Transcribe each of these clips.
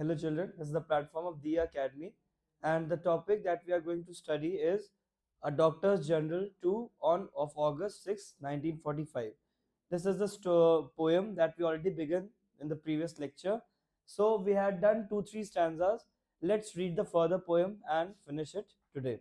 Hello, children. This is the platform of the Academy, and the topic that we are going to study is A Doctor's Journal 2 on of August 6, 1945. This is the poem that we already began in the previous lecture. So we had done 2 3 stanzas. Let's read the further poem and finish it today.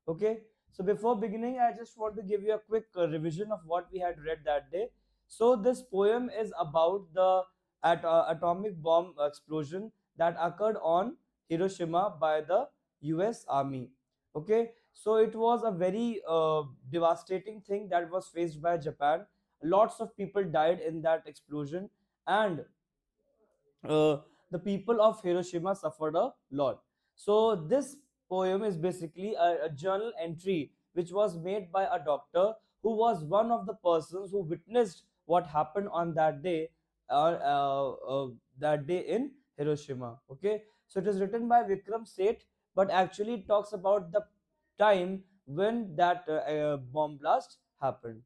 Okay. So before beginning, I just want to give you a quick revision of what we had read that day. So this poem is about the atomic bomb explosion that occurred on Hiroshima by the US Army. Okay, so it was a very devastating thing that was faced by Japan. Lots of people died in that explosion, and uh, the people of Hiroshima suffered a lot. So this poem is basically a journal entry which was made by a doctor who was one of the persons who witnessed what happened on that day in Hiroshima. Okay, so it is written by Vikram Seth, but actually it talks about the time when that bomb blast happened.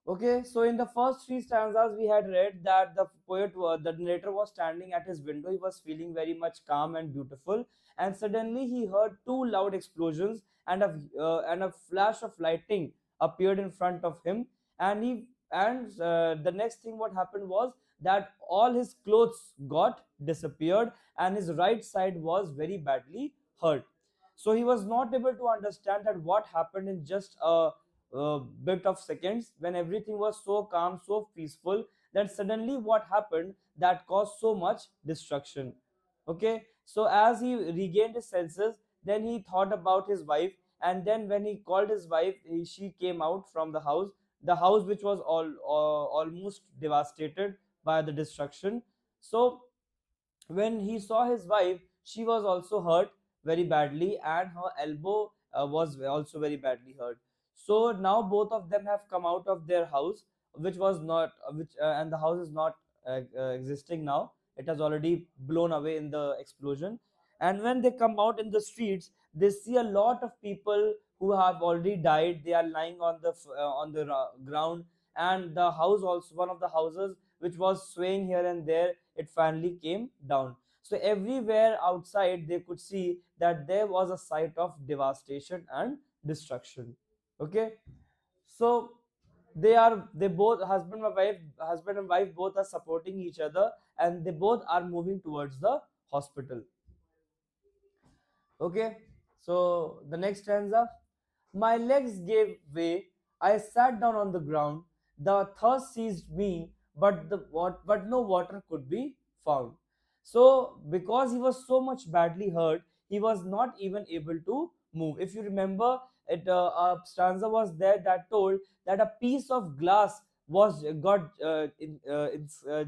Okay, so in the first three stanzas, we had read that the narrator was standing at his window. He was feeling very much calm and beautiful, and suddenly he heard two loud explosions, and a flash of lightning appeared in front of him. And the next thing what happened was that all his clothes got disappeared, and his right side was very badly hurt. So he was not able to understand that what happened in just a bit of seconds when everything was so calm, so peaceful, that suddenly what happened that caused so much destruction. Okay, so as he regained his senses, then he thought about his wife, and then when he called his wife, she came out from the house which was almost devastated by the destruction. So when he saw his wife, she was also hurt very badly, and her elbow was also very badly hurt. So now both of them have come out of their house, which was not, which and the house is not existing now. It has already blown away in the explosion. And when they come out in the streets, they see a lot of people who have already died. They are lying on the ground, and the house also, one of the houses which was swaying here and there, it finally came down. So everywhere outside they could see that there was a sight of devastation and destruction. Okay, so they both, husband and wife both are supporting each other, and they both are moving towards the hospital. Okay, so the next stanza. My legs gave way. I sat down on the ground. The thirst seized me, but no water could be found. So because he was so much badly hurt, he was not even able to move. If you remember, a stanza was there that told that a piece of glass was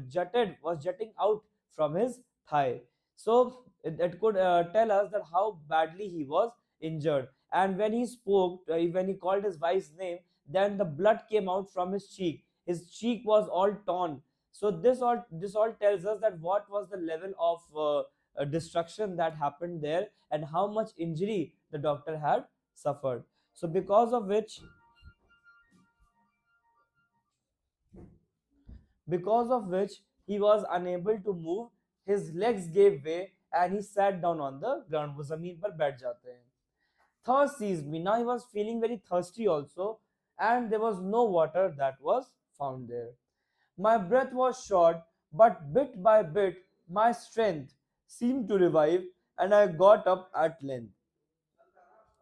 jutting out from his thigh. So it could tell us that how badly he was injured. And when he spoke, when he called his wife's name, then the blood came out from his cheek. His cheek was all torn. So this all tells us that what was the level of destruction that happened there, and how much injury the doctor had suffered. So because of which he was unable to move. His legs gave way, and he sat down on the ground. वो जमीन पर बैठ जाते हैं. Thirst seized me. Now he was feeling very thirsty also, and there was no water that was found there. My breath was short, but bit by bit my strength seemed to revive, and I got up at length.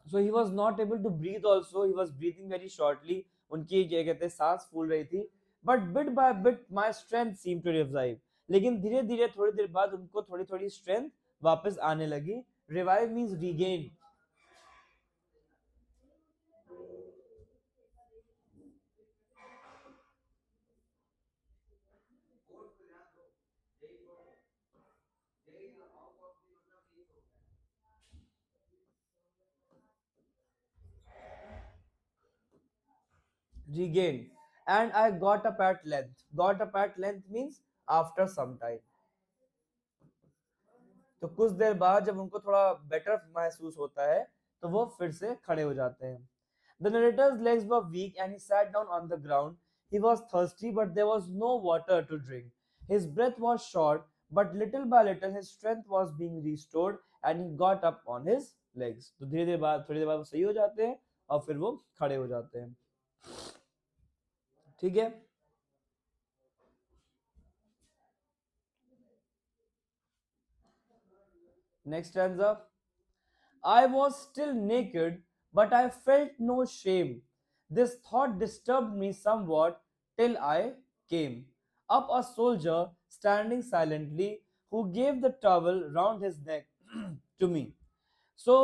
So he was not able to breathe also. He was breathing very shortly. उनकी क्या कहते हैं सांस फूल रही थी. But bit by bit my strength seemed to revive. लेकिन धीरे धीरे थोड़ी देर बाद उनको थोड़ी थोड़ी strength वापस आने लगी. Revive means regain. Regain. And I got up at length. Got up at length means after some time. तो कुछ देर बाद जब उनको थोड़ा बेटर महसूस होता है, तो वो फिर से खड़े हो जाते हैं. The narrator's legs were weak, and he sat down on the ground. He was thirsty, but there was no water to drink. His breath was short, but little by little his strength was being restored and he got up on his legs. तो धीरे धीरे बाद थोड़ी देर बाद वो सही हो जाते हैं और फिर वो खड़े हो जाते हैं. ठीक है. Next stanza. I was still naked, but I felt no shame. This thought disturbed me somewhat till I came up a soldier standing silently who gave the towel round his neck to me. So,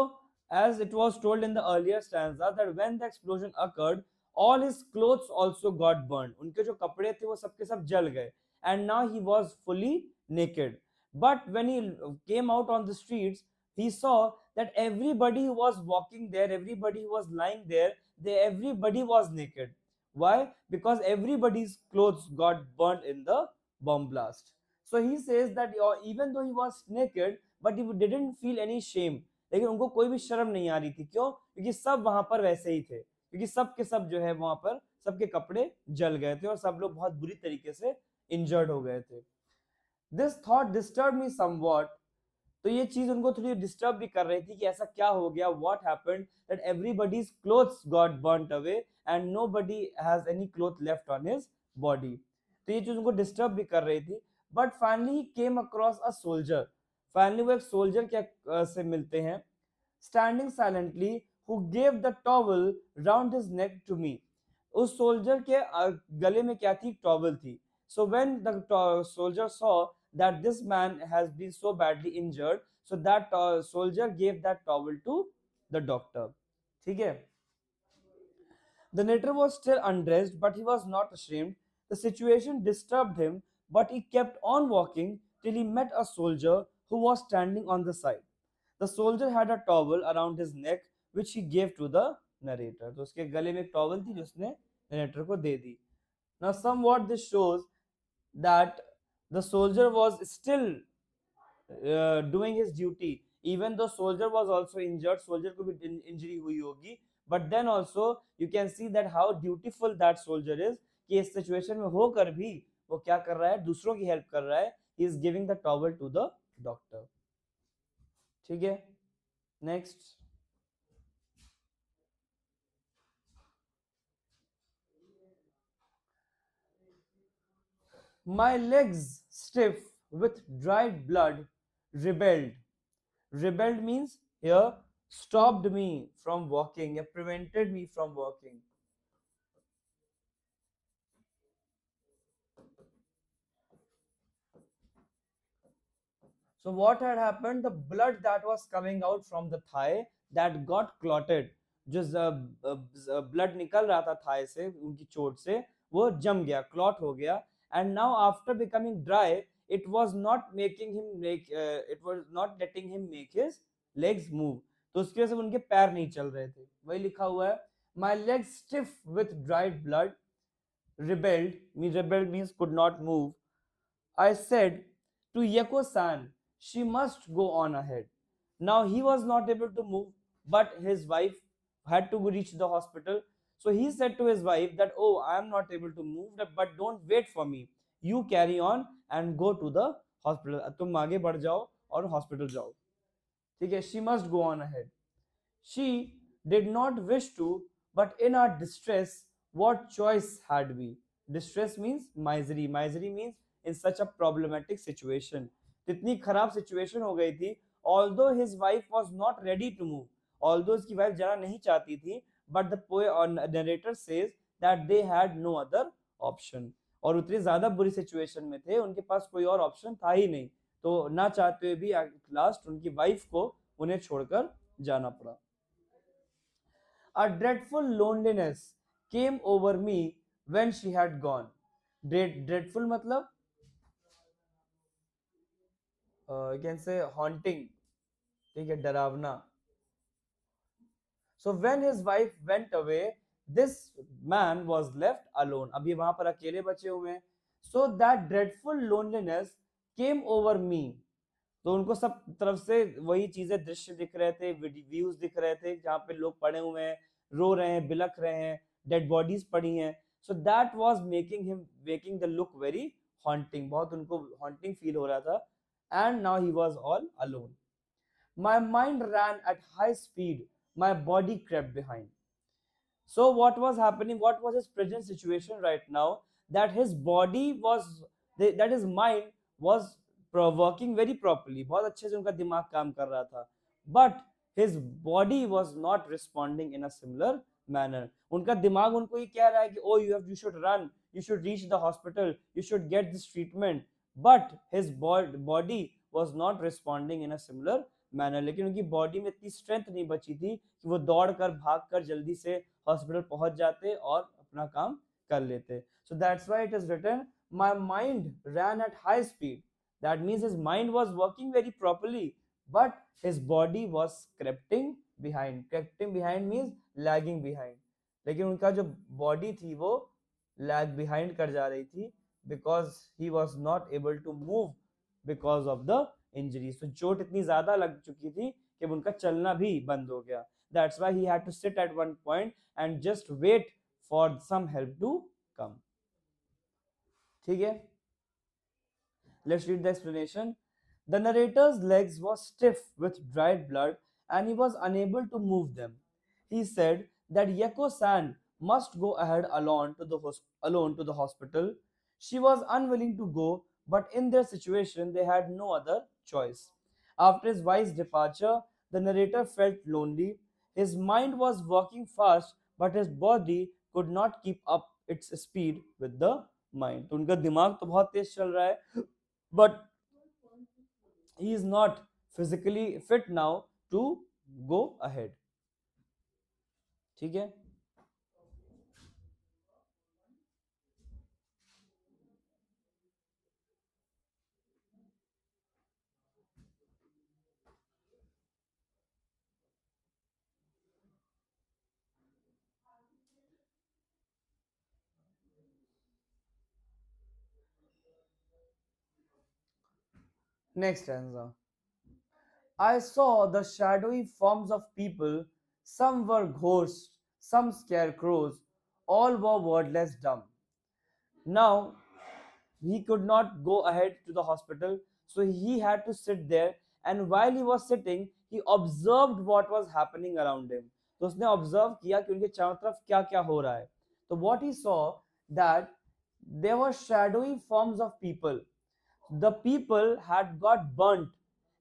as it was told in the earlier stanza, that when the explosion occurred, all his clothes also got burned. उनके जो कपड़े थे वो सबके सब जल गए. And now he was fully naked. But when he came out on the streets, he saw that everybody who was walking there, everybody who was lying there, everybody was naked. Why? Because everybody's clothes got burned in the bomb blast. So he says that even though he was naked, but he didn't feel any shame. लेकिन उनको कोई भी शर्म नहीं आ रही थी. क्यों? क्योंकि सब वहां पर वैसे ही थे. क्योंकि सब के सब जो है वहां पर सबके कपड़े जल गए थे और सब लोग बहुत बुरी तरीके से इंजर्ड हो गए थे. This thought disturb me somewhat. तो ये चीज उनको थोड़ी डिस्टर्ब भी कर रही थी कि ऐसा क्या हो गया. What happened that everybody's clothes got burnt away and nobody has any cloth left on his body. तो ये चीज उनको डिस्टर्ब भी कर रही थी. But finally he came across a soldier. Finally वो एक सोल्जर क्या से मिलते हैं. Standing silently who gave the towel round his neck to me. उस सोल्जर के गले में क्या थी? टॉवल थी. So when the soldier saw that this man has been so badly injured, so that soldier gave that towel to the doctor. ठीक है. The narrator was still undressed, but he was not ashamed. The situation disturbed him, but he kept on walking till he met a soldier who was standing on the side. The soldier had a towel around his neck, which he gave to the narrator. तो उसके गले में एक towel थी जो उसने narrator को दे दी. Now, somewhat this shows that the soldier was still doing his duty. Even though soldier was also injured, soldier को भी injury हुई होगी, but then also you can see that how dutiful that soldier is. कि इस situation में होकर भी वो क्या कर रहा है? दूसरों की help कर रहा है. He is giving the towel to the doctor. ठीक है. Next. My legs stiff with dried blood rebelled. Rebelled means here stopped me from walking, prevented me from walking. So what had happened? The blood that was coming out from the thigh that got clotted. जो blood निकल रहा था Thai से, उनकी चोट से, वो जम गया, clot हो गया. And now after becoming dry, it was not making him it was not letting him make his legs move. तो उसकी वजह से उनके पैर नहीं चल रहे थे. वही लिखा हुआ है. My legs stiff with dried blood rebelled. Rebelled means could not move. I said to Yeko-san, she must go on ahead. Now he was not able to move, but his wife had to reach the hospital. So he said to his wife that, oh, I am not able to move, but don't wait for me. You carry on and go to the hospital. तुम आगे बढ़ जाओ और hospital जाओ. ठीक है. She must go on ahead. She did not wish to, but in our distress, what choice had we? Distress means misery. Misery means in such a problematic situation. इतनी खराब situation हो गई थी. Although his wife was not ready to move, although उसकी wife जाना नहीं चाहती थी, but the poet or narrator says that they had no other option. और उतनी ज्यादा बुरी सिचुएशन में थे, उनके पास कोई और ऑप्शन था ही नहीं. तो ना चाहते हुए भी लास्ट उनकी वाइफ को उन्हें छोड़कर जाना पड़ा. A dreadful loneliness came over me when she had gone. Dreadful मतलब you can say haunting. ठीक है. डरावना. So when his wife went away, this man was left alone. अब ये वहां पर अकेले बचे हुए हैं. So that dreadful loneliness came over me. तो उनको सब तरफ से वही चीजें दृश्य दिख रहे थे, व्यूज दिख रहे थे जहाँ पे लोग पड़े हुए हैं, रो रहे हैं, बिलख रहे हैं, डेड बॉडीज पड़ी हैं. So that was making the look very haunting. बहुत उनको हॉन्टिंग फील हो रहा था and now he was all alone. My mind ran at high speed, my body crept behind. So what was happening? What was his present situation right now? That his body was, that his mind was working very properly. बहुत अच्छे से उनका दिमाग काम कर रहा था. But his body was not responding in a similar manner. उनका दिमाग उनको ये कह रहा है कि oh you should run, you should reach the hospital, you should get this treatment. But his body was not responding in a similar manner. लेकिन उनकी बॉडी में इतनी स्ट्रेंथ नहीं बची थी कि वो दौड़ कर भाग कर जल्दी से हॉस्पिटल पहुंच जाते और अपना काम कर लेते. So that's why it is written, my mind ran at high speed. That means his mind was working very properly, but his body was creeping behind. Creeping behind means lagging behind. लेकिन उनका जो body थी वो lag behind कर जा रही थी because he was not able to move because of the injury. So चोट इतनी ज्यादा लग चुकी थी कि उनका चलना भी बंद हो गया. That's why he had to sit at one point and just wait for some help to come. ठीक है? Let's read the explanation. The narrator's legs were stiff with dried blood and he was unable to move them. He said that Yeko-san must go ahead alone to the hospital. She was unwilling to go, but in their situation they had no other choice. After his wife's departure, the narrator felt lonely. His mind was working fast, but his body could not keep up its speed with the mind. तो उनका दिमाग तो बहुत तेज चल रहा है, but he is not physically fit now to go ahead. ठीक है? Next stanza. I saw the shadowy forms of people. Some were ghosts, some scarecrows, all were wordless dumb. Now he could not go ahead to the hospital, so he had to sit there. And while he was sitting, he observed what was happening around him. तो उसने observe किया कि उनके चारों तरफ क्या क्या हो रहा है. तो what he saw, that there were shadowy forms of people. The people had got burnt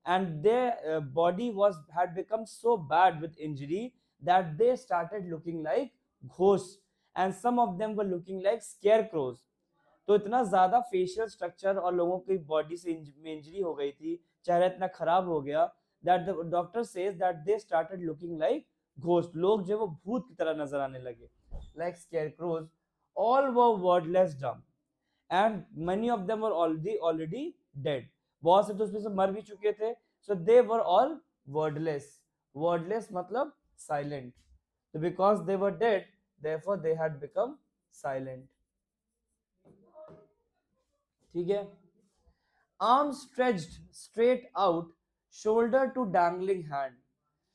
and their body was had become so bad with injury that they started looking like ghosts, and some of them were looking like scarecrows. तो इतना ज्यादा facial structure और लोगों की body से injury हो गई थी, चेहरा इतना खराब हो गया, that the doctor says that they started looking like ghost. लोग जो वो भूत की तरह नजर आने लगे, लाइक स्केयरक्रोज. ऑल वर वर्डलेस डम and many of them were already dead. बहुत से तो उसमें से मर भी चुके थे. So they were all wordless. Wordless मतलब silent. So because they were dead, therefore they had become silent. ठीक है? Arms stretched straight out, shoulder to dangling hand.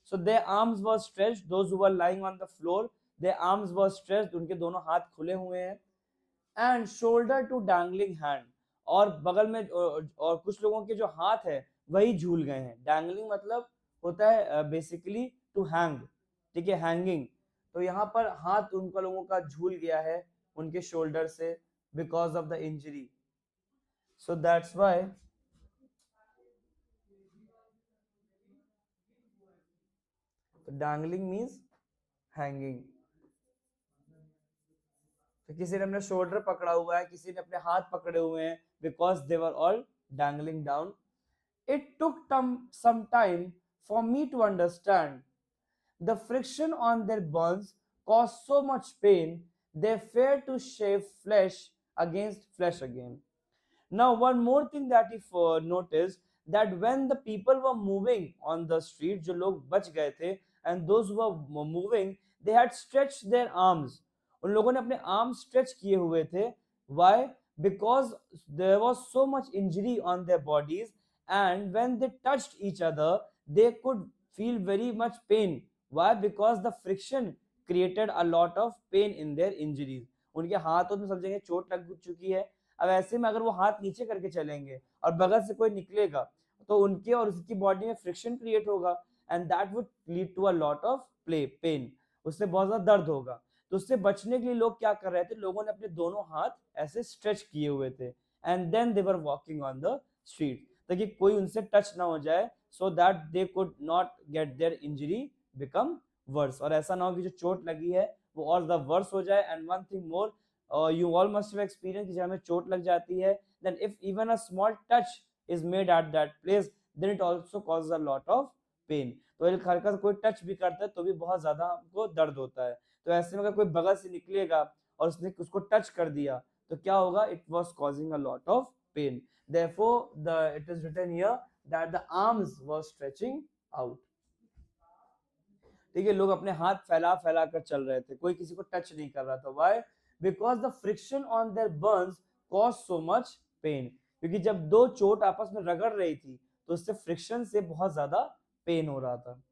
So their arms were stretched. Those who were lying on the floor, their arms were stretched. उनके दोनों हाथ खुले हुए हैं. And shoulder to dangling hand. और बगल में और कुछ लोगों के जो हाथ है वही झूल गए हैं. डैंगलिंग मतलब होता है बेसिकली टू हैंग. ठीक है? हैंगिंग. तो यहाँ पर हाथ उनका लोगों का झूल गया है उनके शोल्डर से because of the injury. So that's why dangling means hanging. तो किसी ने अपने शोल्डर पकड़ा हुआ है, किसी ने अपने हाथ पकड़े हुए हैं, because they were all dangling down. It took some time for me to understand. The friction on their bones caused so much pain, they feared to shave flesh against flesh again. Now, one more thing that if noticed, that when the people were moving on the street, जो लोग बच गए थे, and those who were moving, they had stretched their arms. उन लोगों ने अपने arms stretch किए हुए थे. Why? Because there was so much injury on their bodies, and when they touched each other, they could feel very much pain. Why? Because the friction created a lot of pain in their injuries. उनके हाथों में समझेंगे चोट लग चुकी है. अब ऐसे में अगर वो हाथ नीचे करके चलेंगे और बगल से कोई निकलेगा तो उनके और उसकी बॉडी में फ्रिक्शन क्रिएट होगा and that would lead to a lot of play pain, उससे बहुत ज्यादा दर्द होगा। तो उससे बचने के लिए लोग क्या कर रहे थे, लोगों ने अपने दोनों हाथ ऐसे स्ट्रेच किए हुए थे and then they were walking on the street, ताकि कोई उनसे टच ना हो जाए, so that they could not get their injury become worse, और ऐसा ना हो कि जो चोट लगी है वो और ज्यादा वर्स हो जाए। And one thing more, you all must have experienced कि जब हमें चोट लग जाती है, then if even a small touch is made at that place, then it also causes a lot of pain। तो एक हल्का सा कोई टच भी करता है तो भी बहुत ज्यादा हमको दर्द होता है। तो ऐसे में अगर कोई बगल से निकलेगा और उसने उसको टच कर दिया तो क्या होगा, it was causing a lot of pain, therefore it is written here that the arms were stretching out। ठीक है, लोग अपने हाथ फैला फैला कर चल रहे थे, कोई किसी को टच नहीं कर रहा था। Why? Because the friction on their Burns cause so much pain, क्योंकि जब दो चोट आपस में रगड़ रही थी तो उससे फ्रिक्शन से बहुत ज्यादा पेन हो रहा था।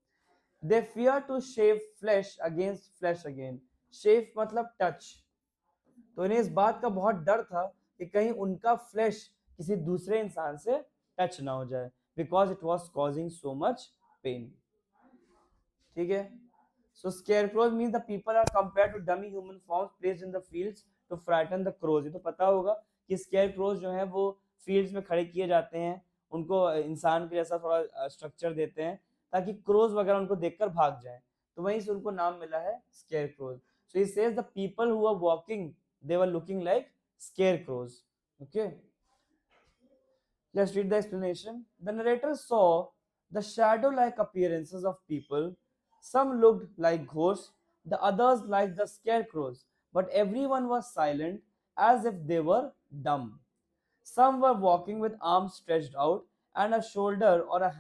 They fear to shave flesh against flesh again, shave मतलब टच, तो इन्हें इस बात का बहुत डर था कि कहीं उनका फ्लैश किसी दूसरे इंसान से टच ना हो जाए, because it was causing so much pain. ठीक है, so scarecrows means the people are compared to dummy human forms placed in the fields to frighten the crows। ये तो पता होगा कि scarecrows जो है वो fields में खड़े किए जाते हैं, उनको इंसान के जैसा थोड़ा स्ट्रक्चर देते हैं ताकि क्रोज वगैरह उनको देखकर भाग जाएं, तो वहीं से उनको नाम मिला है scarecrows। So he says the people who were walking, they were looking like scarecrows। Okay, let's read the explanation. The narrator saw the shadow-like appearances of people. Some looked like ghosts, the others like the scarecrows, but everyone was silent as if they were dumb. Some were walking with arms stretched out and a shoulder or a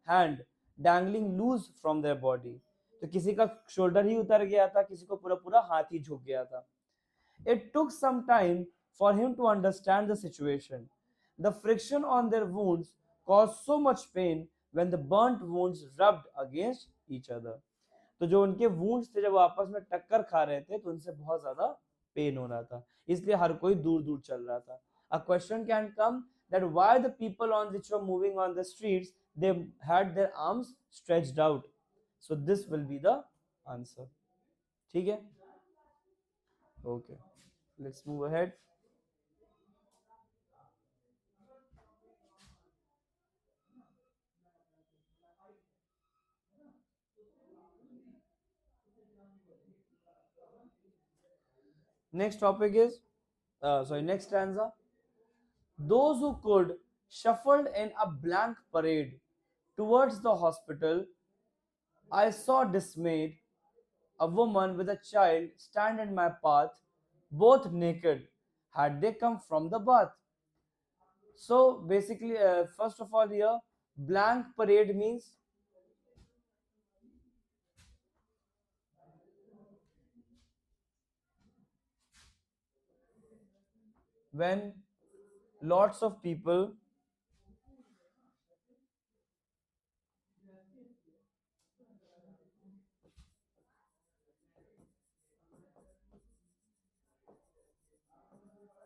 hand dangling loose from their body. तो किसी का shoulder ही उतर गया था, किसी को पूरा पूरा हाथ ही झुक गया था। It took some time for him to understand the situation. The friction on their wounds caused so much pain when the burnt wounds rubbed against each other। तो जो उनके वूंड्स थे जब वो आपस में टक्कर खा रहे थे तो उनसे बहुत ज्यादा पेन हो रहा था, इसलिए हर कोई दूर दूर चल रहा था। A question can come that why the people on which were moving on the streets, they had their arms stretched out, so this will be the answer। ठीक है, okay, let's move ahead। Next topic is, next stanza. Those who could shuffled in a blank parade towards the hospital. I saw dismayed a woman with a child stand in my path, both naked. Had they come from the bath? So basically, first of all, here, blank parade means when lots of people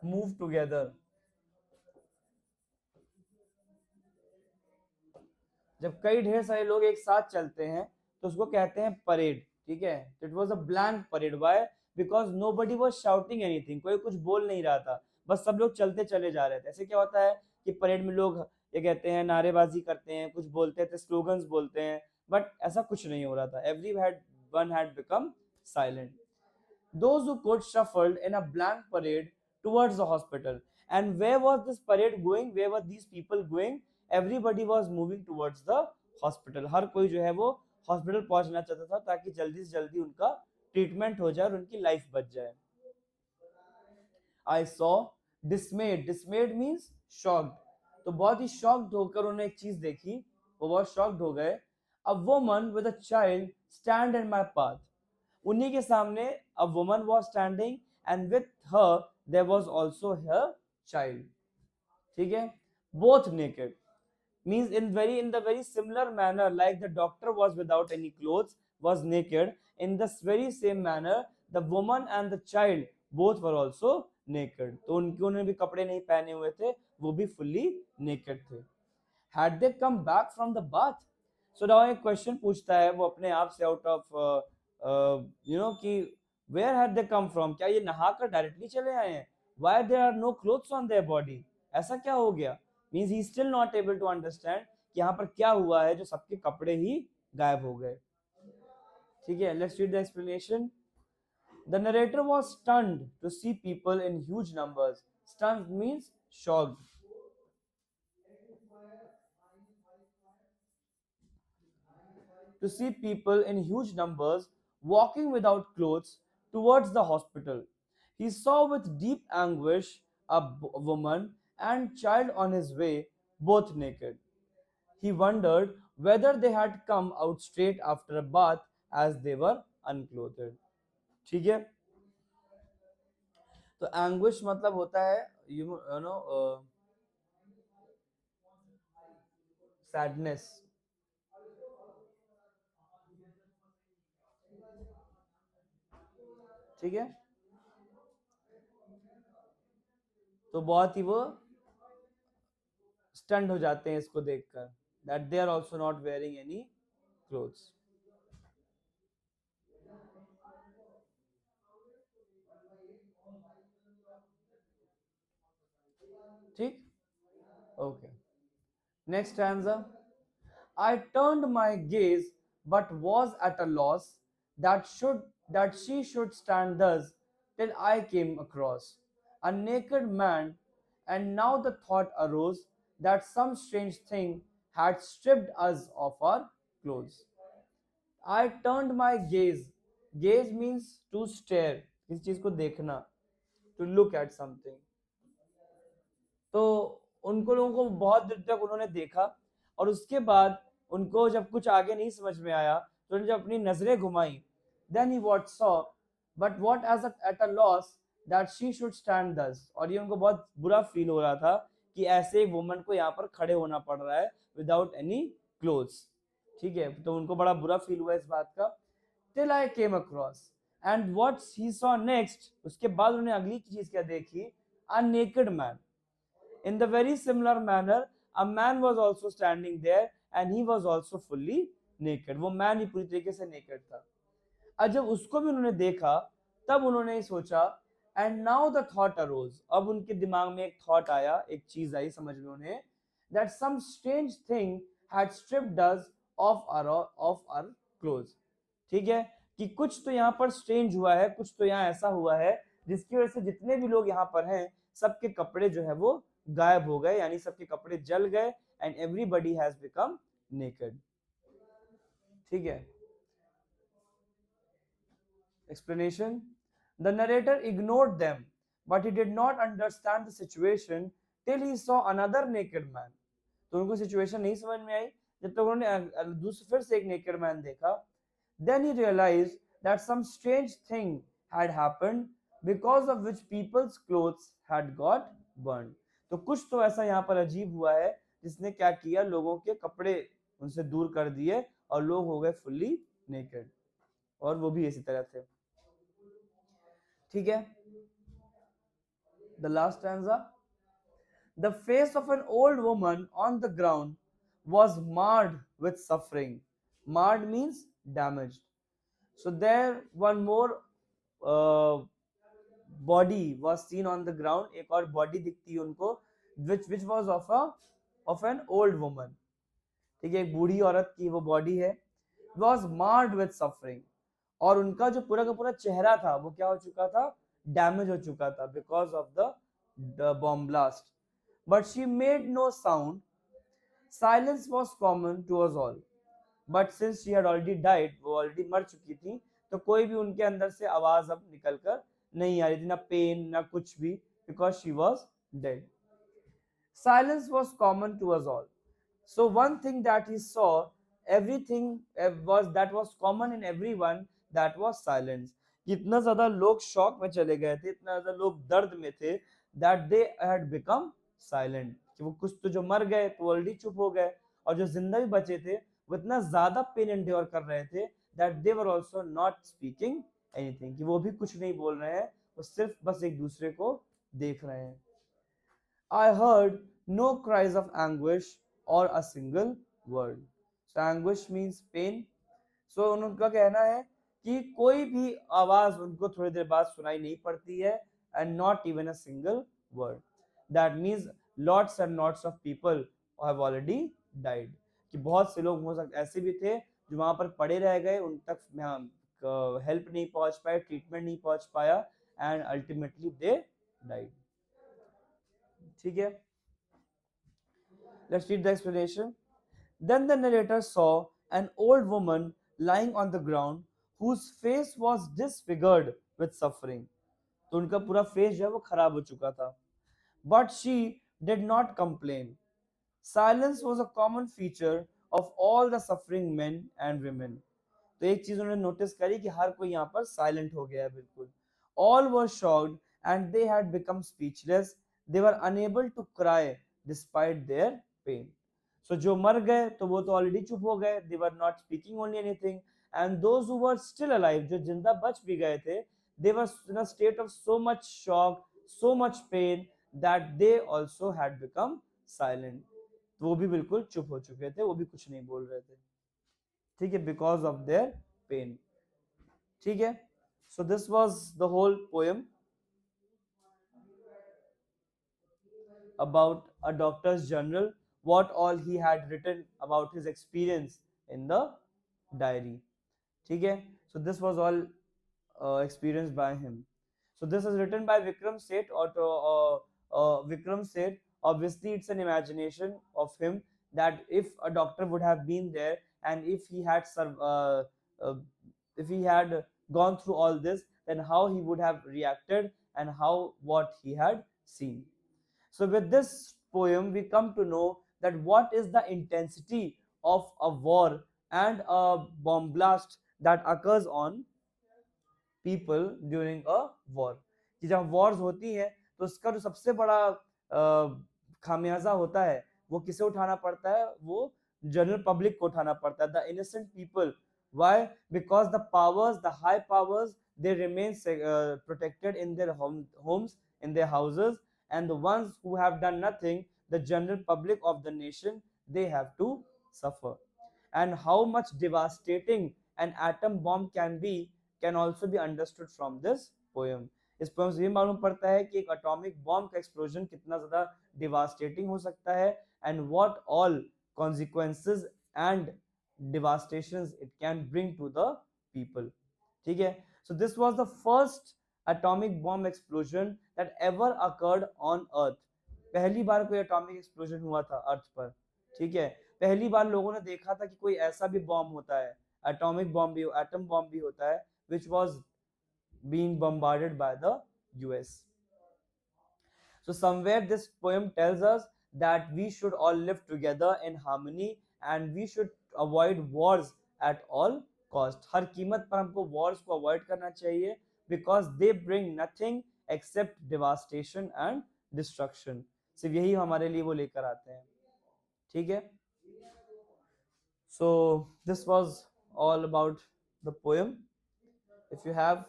move together। जब कई ढेर सारे लोग एक साथ चलते हैं तो उसको कहते हैं परेड। ठीक है, it was a blank parade. Why? Because nobody was shouting anything, कोई कुछ बोल नहीं रहा था, बस सब लोग चलते चले जा रहे थे। ऐसे क्या होता है कि परेड में लोग ये कहते हैं, नारेबाजी करते हैं, कुछ बोलते थे, स्लोगन्स बोलते हैं, बट ऐसा कुछ नहीं हो रहा था। Every one had become silent. Those who could shuffled in a blank parade towards the hospital. And where was this parade going? Where were these people going? Everybody was moving towards the hospital। हर कोई जो है वो hospital पहुंचना चाहता था ताकि जल्दी से जल्दी उनका ट्रीटमेंट हो जाए और उनकी लाइफ बच जाए। I saw dismayed। Dismayed means shocked। तो बहुत ही shocked होकर उन्होंने एक चीज देखी, वो बहुत shocked हो गए। A woman with a child stand in my path। उन्हीं के सामने a woman was standing and with her there was also her child। ठीक है, both naked means in the very similar manner like the doctor was without any clothes, was naked, in this very same manner the woman and the child both were also naked। तो उनके उन्होंने भी कपड़े नहीं पहने हुए थे, वो भी fully naked थे। Had they come back from the bath? So now एक क्वेश्चन पूछता है वो अपने आप से आउट ऑफ कि where had they come from? क्या ये नहाकर डायरेक्टली चले आए हैं? Why there are no clothes on their body? ऐसा क्या हो गया? Means he is still not able to understand कि यहाँ पर क्या हुआ है जो सबके कपड़े ही गायब हो गए. ठीक है, let's read the explanation. The narrator was stunned to see people in huge numbers. Stunned means shocked. To see people in huge numbers walking without clothes towards the hospital. He saw with deep anguish a woman and child on his way, both naked. He wondered whether they had come out straight after a bath as they were unclothed. ठीक है, तो anguish मतलब होता है you know sadness. ठीक है, तो बहुत ही वो स्टंड हो जाते हैं इसको देखकर that they are also not wearing any clothes. ठीक, okay. Next answer. I turned my gaze, but was at a loss that she should stand thus till I came across a naked man, and now the thought arose that some strange thing had stripped us of our clothes. I turned my gaze. Gaze means to stare. किसी चीज को देखना. To look at something. तो उनको लोगों को बहुत देर तक उन्होंने देखा और उसके बाद उनको जब कुछ आगे नहीं समझ में आया तो उन्होंने जब अपनी नजरें घुमाई then he what saw but what as at a loss that she should stand thus. और ये उनको बहुत बुरा फील हो रहा था कि ऐसे एक वुमन को यहाँ पर खड़े होना पड़ रहा है विदाउट एनी क्लोथ्स. ठीक है, तो उनको बड़ा बुरा फील हुआ इस बात का. Till I came across and what he saw next, उसके बाद उन्होंने अगली चीज क्या देखी, अ naked man. In the very similar manner, a man was also standing there and he was also fully naked. वो man ही पूरी तरीके से naked था. अब जब उसको भी उन्होंने देखा तब उन्होंने सोचा and now the thought arose. अब उनके दिमाग में एक thought आया, एक चीज आई समझ में उन्हें that some strange thing had stripped us of our clothes. ठीक है, कि कुछ तो यहाँ पर स्ट्रेंज हुआ है, कुछ तो यहाँ ऐसा हुआ है जिसकी वजह से जितने भी लोग यहाँ पर हैं सबके कपड़े जो है वो गायब हो गए, यानी सबके कपड़े जल गए and everybody has become naked. ठीक है, explanation. The narrator ignored them, but he did not understand the situation till he saw another naked man. तो उनको सिचुएशन नहीं समझ में आई जब तक उन्होंने दूसरे फिर से एक नेकेड मैन देखा. Then he realized that some strange thing had happened because of which people's clothes had got burned. तो कुछ तो ऐसा यहाँ पर अजीब हुआ है जिसने क्या किया, लोगों के कपड़े उनसे दूर कर दिए और लोग हो गए फुल्ली नेकेड, और वो भी इसी तरह थे. ठीक है, the last stanza. The face of an old woman on the ground was marred with suffering. Marred means damaged. So there one more body was seen on the ground. एक और body दिखती है उनको which was of an old woman. ठीक है, एक बूढ़ी औरत की वो बॉडी है. Was marred with suffering. और उनका जो पूरा का पूरा चेहरा था वो क्या हो चुका था, डैमेज हो चुका था because of the bomb blast. But she made no sound. Silence was common to us all. But since she had already died, वो ऑलरेडी मर चुकी थी, तो कोई भी उनके अंदर से आवाज अब निकल कर नहीं आ रही थी, ना पेन ना कुछ भी, because she was dead. Silence was common to us all. So one thing that he saw, everything was common in everyone, that was silence. इतना ज्यादा लोग शॉक में चले गए थे, इतना ज्यादा लोग दर्द में थे, that they had become silent. कि वो कुछ तो जो मर गए तो ऑलरेडी चुप हो गए, और जो जिंदा भी बचे थे वो इतना ज्यादा पेन एंड्योर कर रहे थे that they were also not speaking anything. कि वो भी कुछ नहीं बोल रहे हैं, वो सिर्फ बस एक दूसरे को देख रहे हैं. I heard no cries of anguish or a single word. So anguish means pain. So उनका कहना है कि कोई भी आवाज उनको थोड़ी देर बाद सुनाई नहीं पड़ती है, and not even a single word. That means lots and lots of people have already died. कि बहुत से लोग हो सकते ऐसे भी थे जो वहां पर पड़े रह गए, उन तक हेल्प नहीं पहुंच पाए, ट्रीटमेंट नहीं पहुंच पाया, एंड अल्टीमेटली दे डाइड. ठीक है, let's read the explanation. Then the narrator saw an old woman lying on the ground whose face was disfigured with suffering. तो उनका पूरा फेस जो है वो खराब हो चुका था. But she did not complain. Silence was a common feature of all the suffering men and women. तो एक चीज उन्होंने नोटिस करी कि हर कोई यहाँ पर साइलेंट हो गया है बिल्कुल. All were shocked and they had become speechless. They were unable to cry despite their pain. So जो मर गए तो वो तो ऑलरेडी चुप हो गए. They were not speaking only anything. And those who were still alive, जो जिंदा बच भी गए थे, they were in a state of so much shock, so much pain that they also had become silent. तो वो भी बिल्कुल चुप हो चुके थे, वो भी कुछ नहीं बोल रहे थे. ठीक है, बिकॉज ऑफ देयर पेन. ठीक है, so this was the whole poem about a doctor's journal, what all he had written about his experience in the diary. ठीक है, so this was all experienced by him. So this is written by Vikram Seth, or Vikram Seth. Obviously, it's an imagination of him that if a doctor would have been there and uh, if he had gone through all this, then how he would have reacted and how what he had seen. So with this poem, we come to know that what is the intensity of a war and a bomb blast that occurs on people during a war. कि जब wars होती हैं तो उसका जो सबसे बड़ा खामियाजा होता है वो किसे उठाना पड़ता है, वो जनरल पब्लिक को उठाना पड़ता है, the innocent people. Why? Because the powers, the high powers, they remain protected in their homes, in their houses, and the ones who have done nothing, the general public of the nation, they have to suffer. And how much devastating an atom bomb can also be understood from this poem. इस poem से ये मालूम पड़ता है कि एक atomic bomb का explosion कितना ज्यादा डिवास्टेटिंग हो सकता है, and what all consequences and devastations it can bring to the people. ठीक है, so this was the first atomic bomb explosion that ever occurred on earth. पहली बार कोई एटॉमिक एक्सप्लोजन हुआ था अर्थ पर. ठीक है, पहली बार लोगों ने देखा था कि कोई ऐसा भी बॉम्ब होता है, एटॉमिक बॉम्ब भी, एटम बॉम्ब भी होता है, which was being bombarded by the US. So somewhere this poem tells us that we should all live together in harmony and we should avoid wars at all cost. हर कीमत पर हमको wars को avoid करना चाहिए because they bring nothing except devastation and destruction. सिर्फ यही हमारे लिए वो लेकर आते हैं. ठीक है, so this was all about the poem. If you have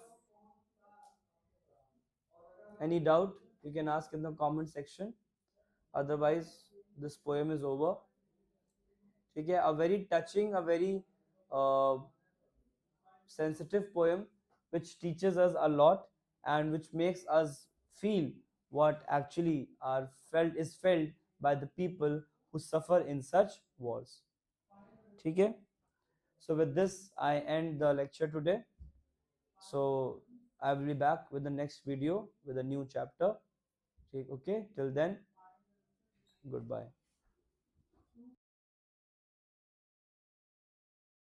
any doubt, you can ask in the comment section. Otherwise, this poem is over. ठीक है, a very touching, a very uh, sensitive poem which teaches us a lot and which makes us feel what actually are felt is felt by the people who suffer in such wars. ठीक है, so with this I end the lecture today. So I will be back with the next video with a new chapter. Okay, till then, goodbye.